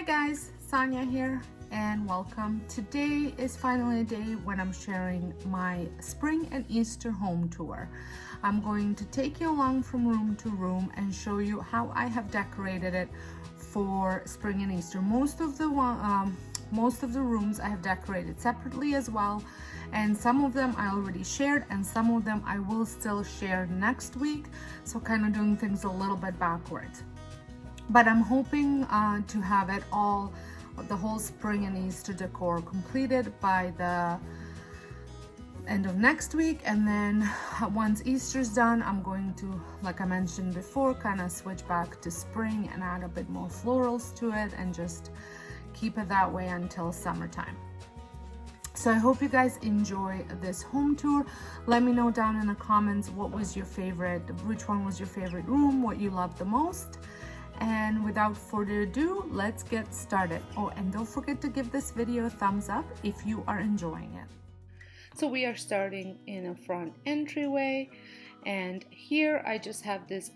guys, Sonja here and welcome. Today is finally a day when I'm sharing my spring and Easter home tour. I'm going to take you along from room to room and show you how I have decorated it for spring and Easter. Most of the rooms I have decorated separately as well, and some of them I already shared and some of them I will still share next week, so kind of doing things a little bit backwards. But I'm hoping to have it all, the whole spring and Easter decor completed by the end of next week. And then once Easter's done, I'm going to, like I mentioned before, kind of switch back to spring and add a bit more florals to it and just keep it that way until summertime. So I hope you guys enjoy this home tour. Let me know down in the comments what was your favorite, which one was your favorite room, what you loved the most. And without further ado, let's get started. Oh, and don't forget to give this video a thumbs up if you are enjoying it. So we are starting in a front entryway, and here I just have this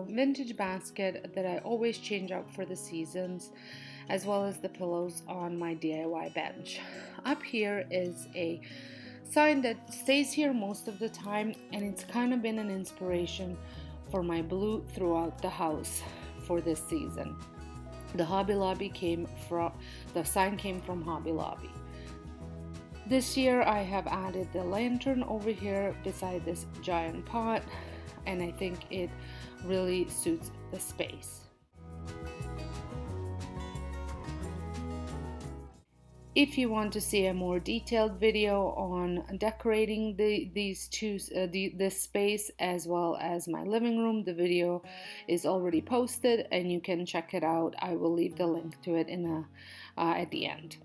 vintage basket that I always change out for the seasons, as well as the pillows on my DIY bench. Up here is a sign that stays here most of the time, and it's kind of been an inspiration for my blue throughout the house for this season. The sign came from Hobby Lobby. This year I have added the lantern over here beside this giant pot, and I think it really suits the space. If you want to see a more detailed video on decorating this space as well as my living room, the video is already posted and you can check it out. I will leave the link to it at the end.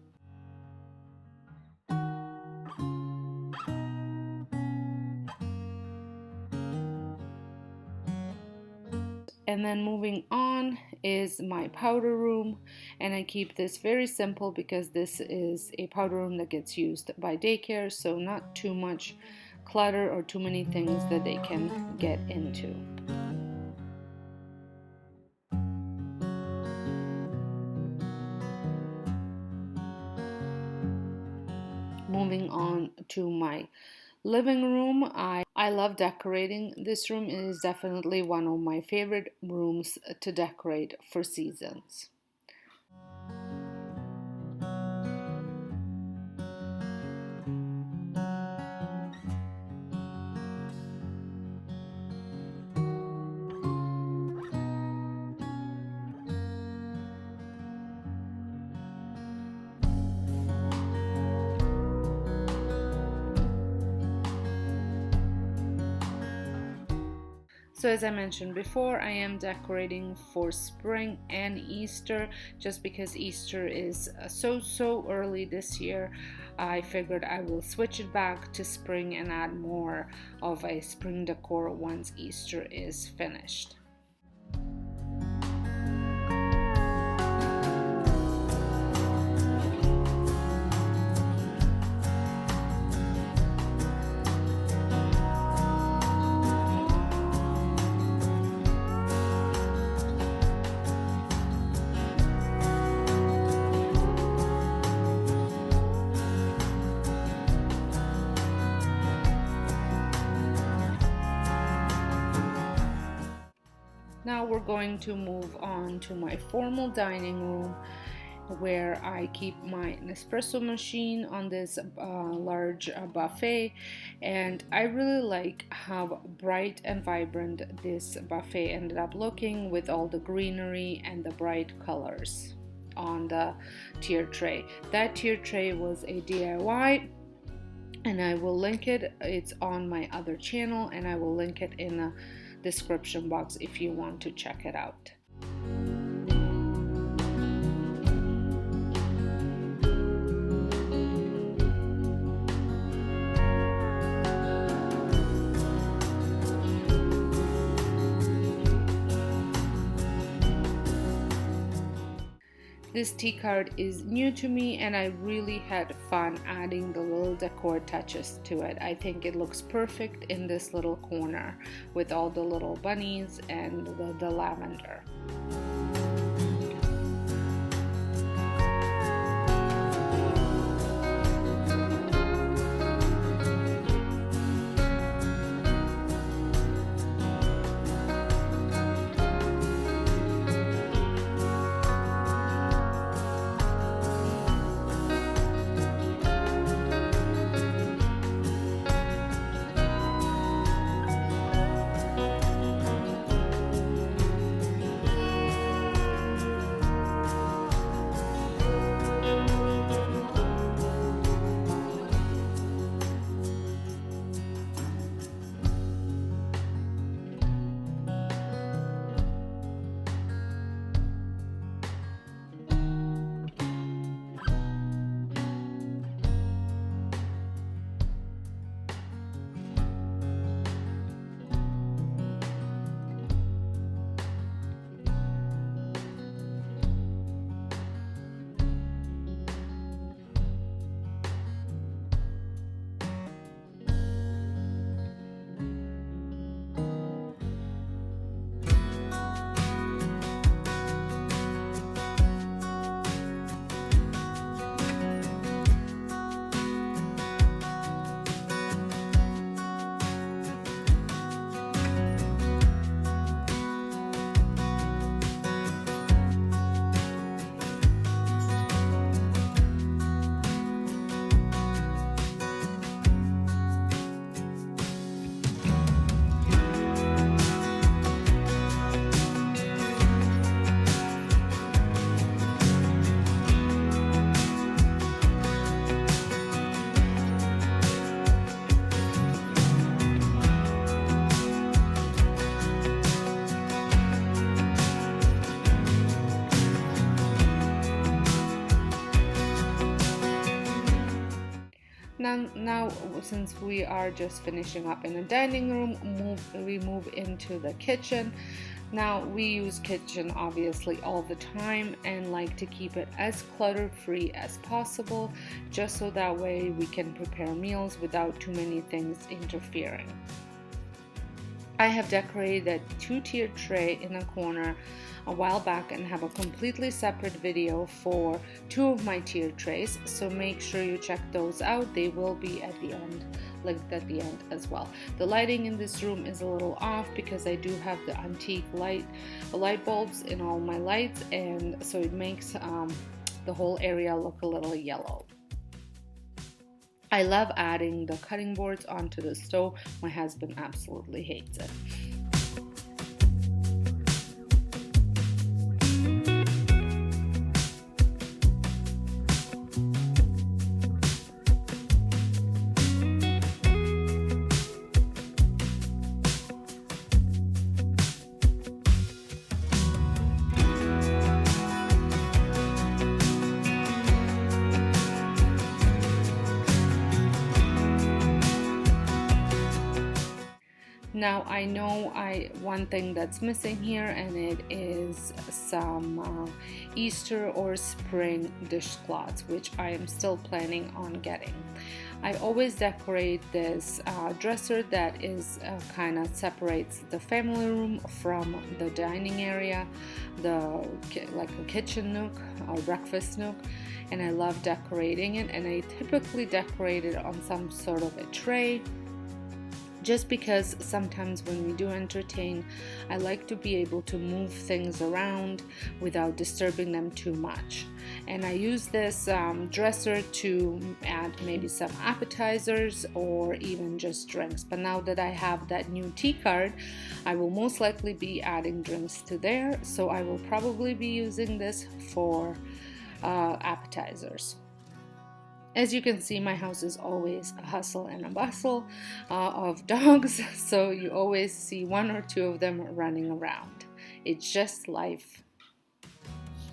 And then moving on is my powder room, and I keep this very simple because this is a powder room that gets used by daycare, so not too much clutter or too many things that they can get into. Moving on to my living room, I love decorating. This room is definitely one of my favorite rooms to decorate for seasons. So as I mentioned before, I am decorating for spring and Easter. Just because Easter is so early this year, I figured I will switch it back to spring and add more of a spring decor once Easter is finished. Now we're going to move on to my formal dining room, where I keep my Nespresso machine on this large buffet, and I really like how bright and vibrant this buffet ended up looking with all the greenery and the bright colors on the tier tray. That tier tray was a DIY, and I will link it. It's on my other channel, and I will link it in the description box if you want to check it out. This tea card is new to me, and I really had fun adding the little decor touches to it. I think it looks perfect in this little corner with all the little bunnies and the lavender. Now, since we are just finishing up in the dining room, we move into the kitchen. Now, we use kitchen obviously all the time and like to keep it as clutter-free as possible, just so that way we can prepare meals without too many things interfering. I have decorated a 2-tiered tray in a corner a while back and have a completely separate video for 2 of my tiered trays, so make sure you check those out. They will be at the end, linked at the end as well. The lighting in this room is a little off because I do have the antique light bulbs in all my lights, and so it makes the whole area look a little yellow. I love adding the cutting boards onto the stove. My husband absolutely hates it. Now I know one thing that's missing here, and it is some Easter or spring dishcloths, which I am still planning on getting. I always decorate this dresser that is kind of separates the family room from the dining area, like a kitchen nook or breakfast nook, and I love decorating it, and I typically decorate it on some sort of a tray. Just because sometimes when we do entertain, I like to be able to move things around without disturbing them too much. And I use this dresser to add maybe some appetizers or even just drinks. But now that I have that new tea card, I will most likely be adding drinks to there. So I will probably be using this for appetizers. As you can see, my house is always a hustle and a bustle of dogs, so you always see 1 or 2 of them running around. It's just life.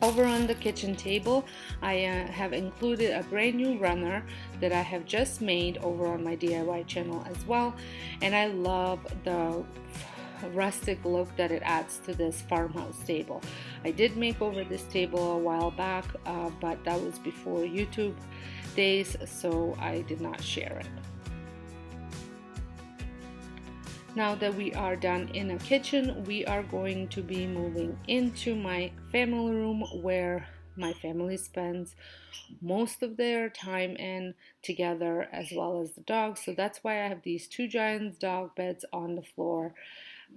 Over on the kitchen table, I have included a brand new runner that I have just made over on my DIY channel as well, and I love the rustic look that it adds to this farmhouse table. I did make over this table a while back, but that was before YouTube days, so I did not share it. Now that we are done in the kitchen, we are going to be moving into my family room, where my family spends most of their time in together, as well as the dogs. So that's why I have these 2 giant dog beds on the floor,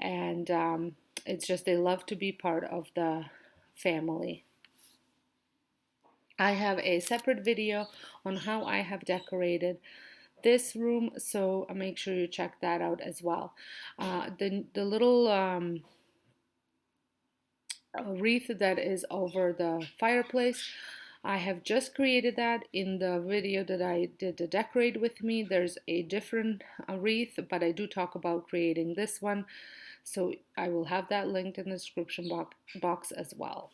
and it's just they love to be part of the family. I have a separate video on how I have decorated this room, so make sure you check that out as well. The little wreath that is over the fireplace, I have just created that in the video that I did the decorate with me. There's a different wreath, but I do talk about creating this one, so I will have that linked in the description box as well.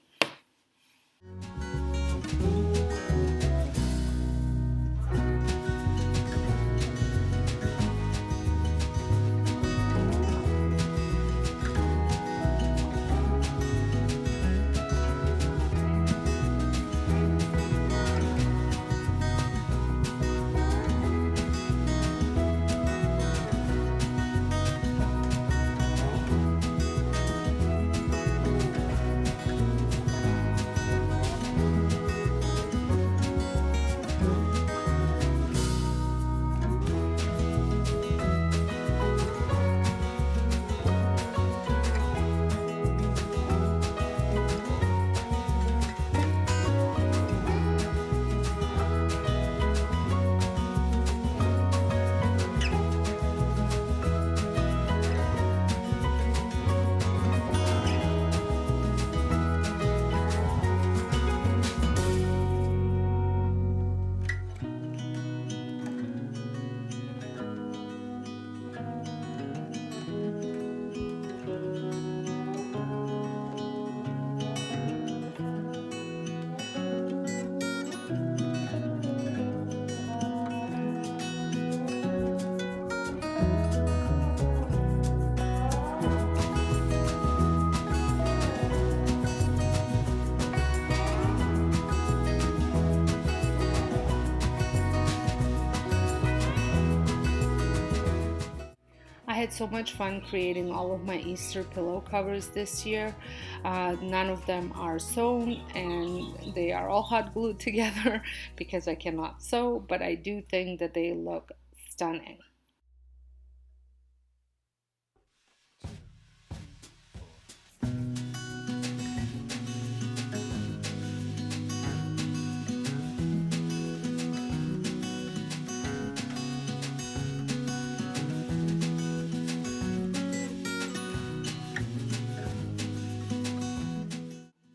I had so much fun creating all of my Easter pillow covers this year. None of them are sewn and they are all hot glued together because I cannot sew, but I do think that they look stunning.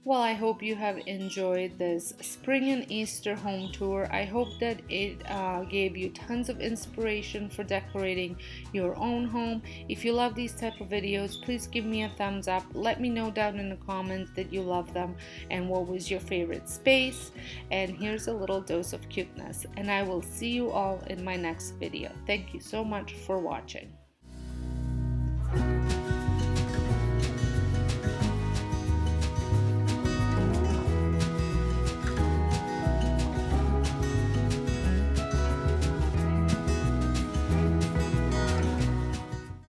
Well, I hope you have enjoyed this spring and Easter home tour. I hope that it gave you tons of inspiration for decorating your own home. If you love these type of videos, please give me a thumbs up. Let me know down in the comments that you love them and what was your favorite space. And here's a little dose of cuteness. And I will see you all in my next video. Thank you so much for watching.